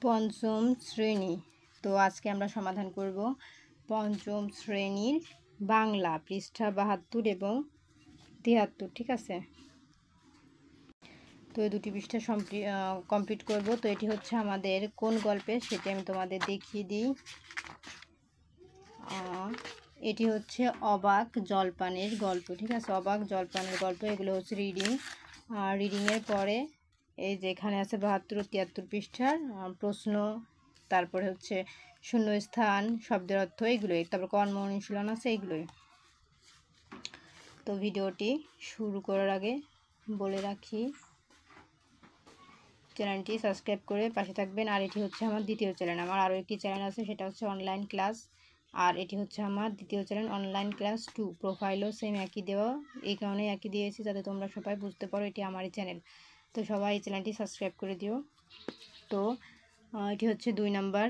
পঞ্চম শ্রেণী। তো আজকে আমরা সমাধান করব পঞ্চম শ্রেণীর বাংলা পৃষ্ঠা 72 এবং 73। ঠিক আছে, তো এই দুটি পৃষ্ঠা কমপ্লিট করব। তো এটি হচ্ছে আমাদের কোন গল্পের সেটি আমি তোমাদের দেখিয়ে দিই। এটি হচ্ছে অবাক জলপানের গল্প। ঠিক আছে, অবাক জলপানের গল্প। এগুলো হচ্ছে রিডিংয়ের পরে এই যে এখানে আছে 72 ও 73 পৃষ্ঠার প্রশ্ন, তারপরে হচ্ছে শূন্যস্থান, শব্দের অর্থ, এগুলোই, তারপর কর্ম অনুশীলন আছে, এগুলোই। তো ভিডিওটি শুরু করার আগে বলে রাখি, চ্যানেলটি সাবস্ক্রাইব করে পাশে থাকবেন। আর এটি হচ্ছে আমার দ্বিতীয় চ্যানেল। আমার আরও একটি চ্যানেল আছে, সেটা হচ্ছে অনলাইন ক্লাস, আর এটি হচ্ছে আমার দ্বিতীয় চ্যানেল অনলাইন ক্লাস 2। প্রোফাইলও সেম একই দেওয়া, এই কারণে একই দিয়েছি যাতে তোমরা সবাই বুঝতে পারো এটি আমারই চ্যানেল। তো সবাই এই চ্যানেলটি সাবস্ক্রাইব করে দিও। তো এটি হচ্ছে 2 নাম্বার।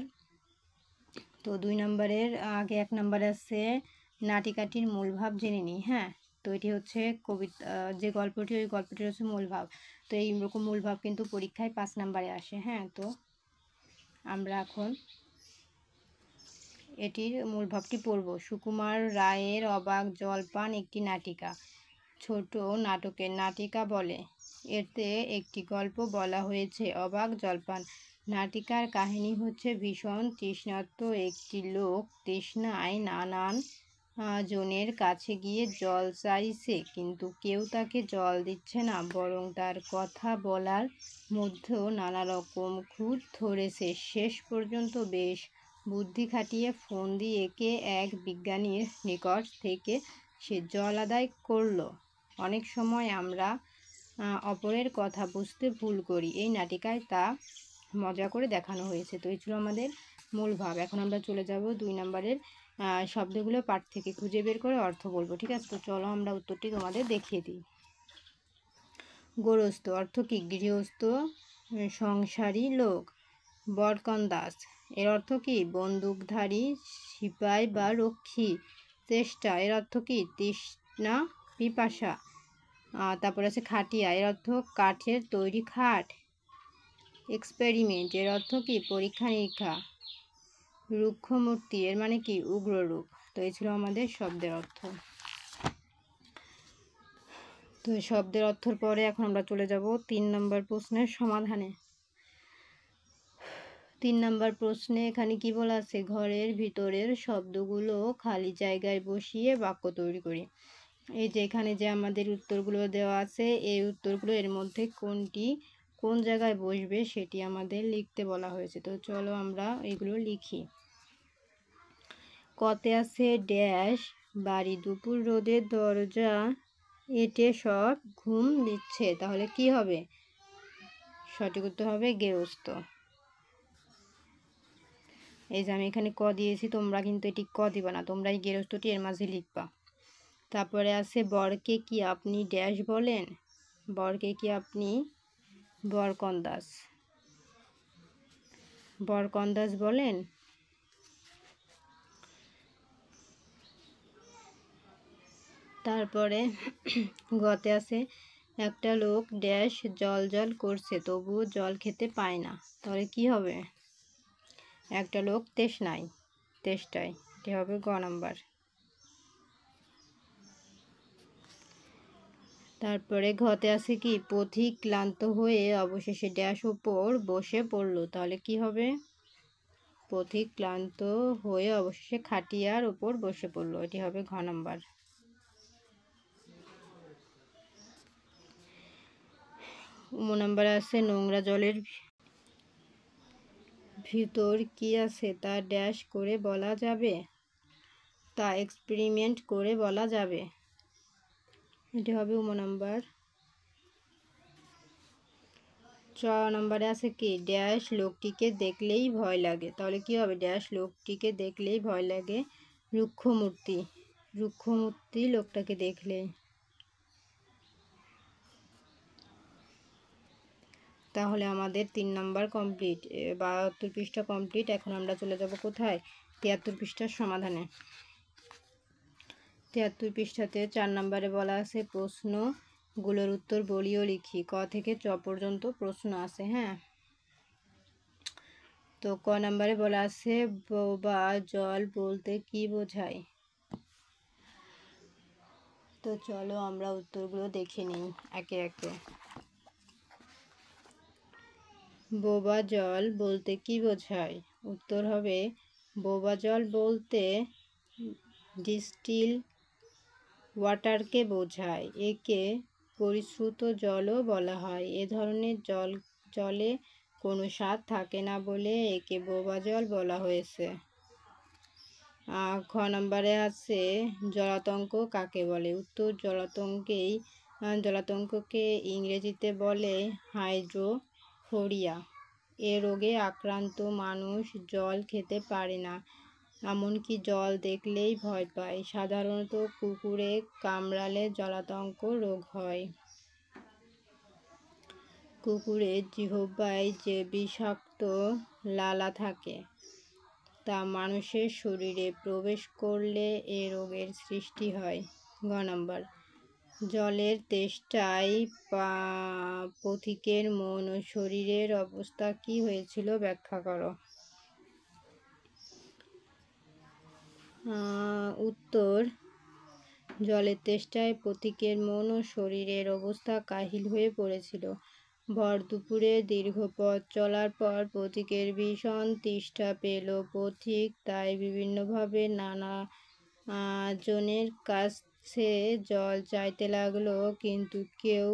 তো 2 নাম্বারের আগে 1 নাম্বারে আছে নাটিকাটির মূল ভাব জেনে নিই। হ্যাঁ, তো এটি হচ্ছে কবিতা, যে গল্পটি, ওই গল্পটির হচ্ছে মূল ভাব। তো এইরকম মূল ভাব কিন্তু পরীক্ষায় 5 নাম্বারে আসে। হ্যাঁ, তো আমরা এখন এটির মূল ভাবটি পড়ব। সুকুমার রায়ের অবাক জলপান একটি নাটিকা। ছোট নাটকের নাটিকা বলে। এতে একটি গল্প বলা হয়েছে অবাক জলপান। নাটিকার কাহিনী হচ্ছে ভীষণ তৃষ্ণার্ত একটি লোক তৃষ্ণায় নানান জনের কাছে গিয়ে জল চাইছে, কিন্তু কেউ তাকে জল দিচ্ছে না, বরং তার কথা বলার মধ্যেও নানা রকম খুঁত ধরেছে। শেষ পর্যন্ত বেশ বুদ্ধি খাটিয়ে ফোন দিয়ে একে এক বিজ্ঞানীর নিকট থেকে সে জল আদায় করল। অনেক সময় আমরা অপরের কথা বুঝতে ভুল করি, এই নাটিকায় তা মজা করে দেখানো হয়েছে। তো এই ছিল আমাদের মূল ভাব। এখন আমরা চলে যাব 2 নাম্বারের শব্দগুলো পাঠ থেকে খুঁজে বের করে অর্থ বলবো। ঠিক আছে, তো চলো আমরা উত্তরটি তোমাদের দেখিয়ে দিই। গৃহস্থ অর্থ কি? গৃহস্থ, সংসারী লোক। বরকন্দাজ এর অর্থ কি? বন্দুকধারী সিপাই বা রক্ষী। চেষ্টা এর অর্থ কি? তৃষ্ণা, পিপাসা। তারপর আছে খাটিয়া এর অর্থ কাঠের তৈরি খাট। এক্সপেরিমেন্ট এর অর্থ কি? পরীক্ষা নিরীক্ষা। রুক্ষমূর্তি এর মানে কি? উগ্ররূপ। তো এই ছিল আমাদের শব্দের অর্থ। তো শব্দের অর্থের পরে এখন আমরা চলে যাব 3 নম্বর প্রশ্নের সমাধানে। 3 নম্বর প্রশ্নে এখানে কি বলা আছে? ঘরের ভিতরের শব্দগুলো খালি জায়গায় বসিয়ে বাক্য তৈরি করি। এই যে এখানে যে আমাদের উত্তরগুলো দেওয়া আছে, এই উত্তরগুলো এর মধ্যে কোনটি কোন জায়গায় বসবে সেটি আমাদের লিখতে বলা হয়েছে। তো চলো আমরা এগুলো লিখি। কতে আছে ড্যাশ বাড়ি দুপুর রোদের দরজা এঁটে সব ঘুম দিচ্ছে, তাহলে কি হবে? সঠিক উত্তর হবে গেরস্ত। এই যে আমি এখানে ক দিয়েছি, তোমরা কিন্তু এটি ক দিবা না, তোমরা এই গেরস্থটি এর মাঝে লিখবা। তারপরে আছে বরকে কি আপনি ড্যাশ বলেন? বরকে কি আপনি বরকন্দাজ বরকন্দাজ বলেন? তারপরে গতে আছে একটা লোক ড্যাশ জল জল করছে তবুও জল খেতে পায় না, তাহলে কি হবে? একটা লোক তেষ্টায়, এটি হবে গ নাম্বার। তারপরে ঘতে আছে কি? পথিক ক্লান্ত হয়ে অবশেষে ড্যাশ উপর বসে পড়ল, তাহলে কি হবে? পথিক ক্লান্ত হয়ে অবশেষে খাটিয়ার উপর বসে পড়ল, এটি হবে ঘ নাম্বার। ম নাম্বারে আছে নোংরা জলের ভিতর কি আছে তা ড্যাশ করে বলা যাবে, তা এক্সপেরিমেন্ট করে বলা যাবে, এটি হবে উম নাম্বার। চ নাম্বারে আছে কি? ড্যাশ লোকটিকে দেখলেই ভয় লাগে, তাহলে কি হবে? ড্যাশ লোকটিকে দেখলেই ভয় লাগে, রুক্ষমূর্তি লোকটাকে দেখলে। তাহলে আমাদের 3 নাম্বার কমপ্লিট, 72 পৃষ্ঠা কমপ্লিট। এখন আমরা চলে যাব কোথায়? 73 পৃষ্ঠার সমাধানে। 73 পৃষ্ঠাতে 4 নাম্বারে বলা আছে প্রশ্নগুলোর উত্তর বলিও লিখি। ক থেকে চ পর্যন্ত প্রশ্ন আছে। হ্যাঁ, তো ক নম্বরে বলা আছে বোবা জল বলতে কি বোঝায়। তো চলো আমরা উত্তরগুলো দেখে নিই একে একে। বোবা জল বলতে কি বোঝায়? উত্তর হবে বোবা জল বলতে ডিস্টিল ওয়াটারকে বোঝায়। একে পরিশ্রুত জলও বলা হয়। এ ধরনের জলে কোনো স্বাদ থাকে না বলে একে বোবা জল বলা হয়েছে। খ নম্বরে আছে জলাতঙ্ক কাকে বলে? উত্তর জলাতঙ্ককে ইংরেজিতে বলে হাইড্রোফোরিয়া। এ রোগে আক্রান্ত মানুষ জল খেতে পারে না, এমনকি জল দেখলেই ভয় পায়। সাধারণত কুকুরে কামড়ালে জলাতঙ্ক রোগ হয়। কুকুরের জিহ্বায় যে বিষাক্ত লালা থাকে তা মানুষের শরীরে প্রবেশ করলে এ রোগের সৃষ্টি হয়। গ নম্বর জলের তেষ্টায় পথিকের মন ও শরীরের অবস্থা কি হয়েছিল ব্যাখ্যা করো। উত্তর জলের তেষ্টায় পথিকের মন ও শরীরের অবস্থা কাহিল হয়ে পড়েছিল। ভর দুপুরে দীর্ঘ পথ চলার পর পথিকের ভীষণ তেষ্টা পেল। পথিক তাই বিভিন্নভাবে নানা জনের কাছে জল চাইতে লাগলো, কিন্তু কেউ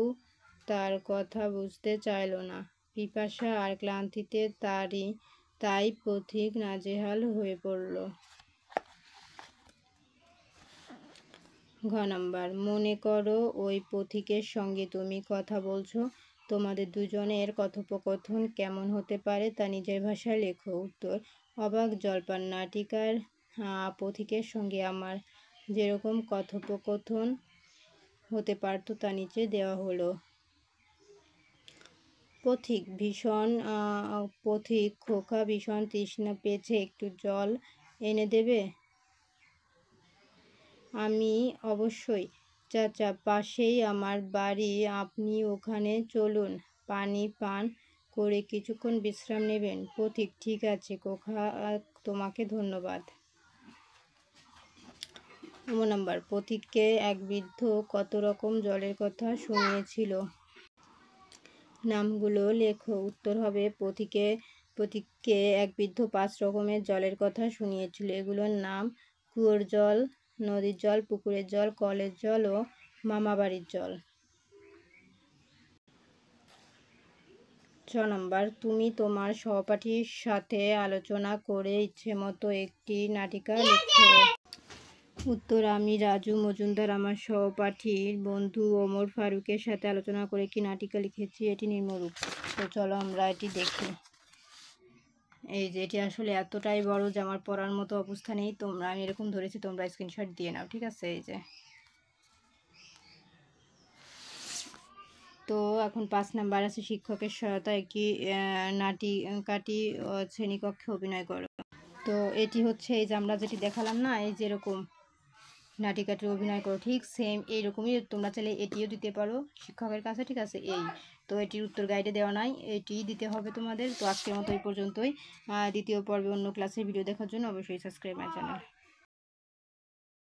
তার কথা বুঝতে চাইল না। পিপাসা আর ক্লান্তিতে তাই পথিক নাজেহাল হয়ে পড়ল। ঘ নম্বর মনে করো ওই পথিকের সঙ্গে তুমি কথা বলছো। তোমাদের দুজনের কথোপকথন কেমন হতে পারে তা নিজের ভাষায় লেখো। উত্তর অবাক জলপান নাটিকার পথিকের সঙ্গে আমার যেরকম কথোপকথন হতে পারত তা নিচে দেওয়া হলো। পথিক খোকা ভীষণ তৃষ্ণা পেয়েছে, একটু জল এনে দেবে? আমি অবশ্যই চাচা, পাশেই আমার বাড়ি, আপনি ওখানে চলুন, পানি পান করে কিছুক্ষণ বিশ্রাম নেবেন। পথিক ঠিক আছে খোকা, তোমাকে ধন্যবাদ। নম্বর পথিককে এক বৃদ্ধ কত রকম জলের কথা শুনিয়েছিল? নামগুলো লেখো। উত্তর হবে পথিককে এক বৃদ্ধ 5 রকমের জলের কথা শুনিয়েছিল। এগুলোর নাম কুয়োর জল, নদীর জল, পুকুরের জল, কলের জল ও মামাবাড়ির জল। 6 নম্বর তুমি তোমার সহপাঠীর সাথে আলোচনা করে ইচ্ছেমতো একটি নাটিকা লেখো। উত্তর আমি রাজু মজুমদার আমার সহপাঠীর বন্ধু ওমর ফারুকের সাথে আলোচনা করে একটি নাটিকা লিখেছি, এটি নিম্নরূপ। তো চলো আমরা এটি দেখি। এই যে এটি আসলে এতটাই বড় যে আমার পড়ার মতো অবস্থা নেই। আমি এরকম ধরেছি, তোমরা স্ক্রিনশট দিয়ে নাও, ঠিক আছে? এই যে তো এখন 5 নাম্বার আছে শিক্ষকের সহায়তায় একটি নাটিকাটি শ্রেণীকক্ষে অভিনয় করো। তো এটি হচ্ছে এই যে আমরা যেটি দেখালাম না, এই যেরকম নাটিকাটি অভিনয় করো, ঠিক সেম এইরকমই তোমরা চাইলে এটিও দিতে পারো শিক্ষকের কাছে, ঠিক আছে? তো এটির উত্তর গাইডে দেওয়া নাই, এটি দিতে হবে তোমাদের। তো আজকের মতো এই পর্যন্তই। দ্বিতীয় পর্বে অন্য ক্লাসের ভিডিও দেখার জন্য অবশ্যই সাবস্ক্রাইব মাই চ্যানেল।